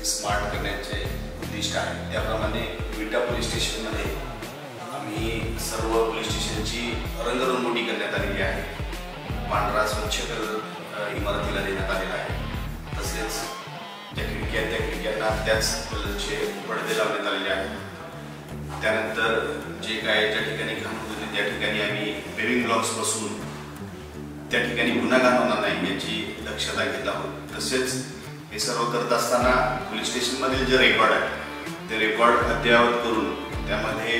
Smart करण्याचे उद्दिष्ट आहे। त्याप्रमाणे विटा पोलीस स्टेशनमध्ये आम्ही सर्व पोलीस स्टेशनची रंगरंगोटी करण्यात आलेली आहे। पांढरा स्वच्छ कलर इमारतीला देण्यात आलेला आहे। तसेच ज्या खिडक्यांना त्याच कलरचे पडदे लावण्यात आलेले आहेत। त्यानंतर जे काय ज्या ठिकाणी घाण होते त्या ठिकाणी आम्ही पेविंग ब्लॉक्स बसवून त्या ठिकाणी गुन्हा होणार नाही याची दक्षता घेत आहोत। तसेच हे सर्व करत असताना पोलीस स्टेशनमधील जे रेकॉर्ड आहे ते रेकॉर्ड अद्ययावत करून त्यामध्ये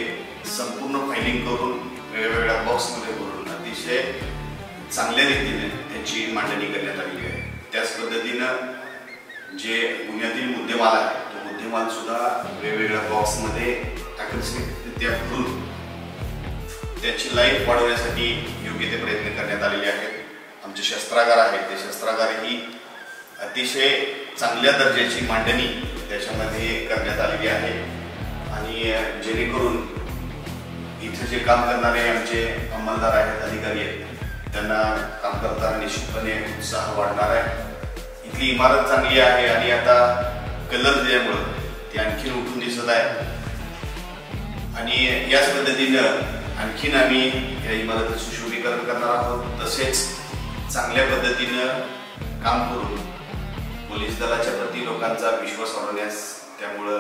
संपूर्ण फायलिंग करून वेगवेगळ्या बॉक्समध्ये भरून अतिशय चांगल्या रीतीने त्याची मांडणी करण्यात आलेली आहे। त्याच पद्धतीनं जे गुन्ह्यातील मुद्देमाल आहे तो मुद्देमाल सुद्धा वेगवेगळ्या बॉक्समध्ये आकर्षकरित्या भरून त्याची लाईफ वाढवण्यासाठी योग्य ते प्रयत्न करण्यात आलेले आहेत। आमचे शस्त्रागार आहेत ते शस्त्रागारही अतिशय चांगल्या दर्जाची मांडणी त्याच्यामध्ये करण्यात आलेली आहे आणि जेणेकरून इथे जे काम करणारे आमचे अंमलदार आहेत, अधिकारी आहेत, त्यांना काम करताना निश्चितपणे उत्साह वाढणार आहे। इथली इमारत चांगली आहे आणि आता कलर दिल्यामुळे ती आणखीन उठून दिसत आहे आणि याच पद्धतीनं आणखीन आम्ही या इमारतीचं सुशोभीकरण करणार आहोत। तसेच चांगल्या पद्धतीनं काम करून पोलीस दलाच्या प्रति लोकांचा विश्वास वाढवण्यास त्यामुळे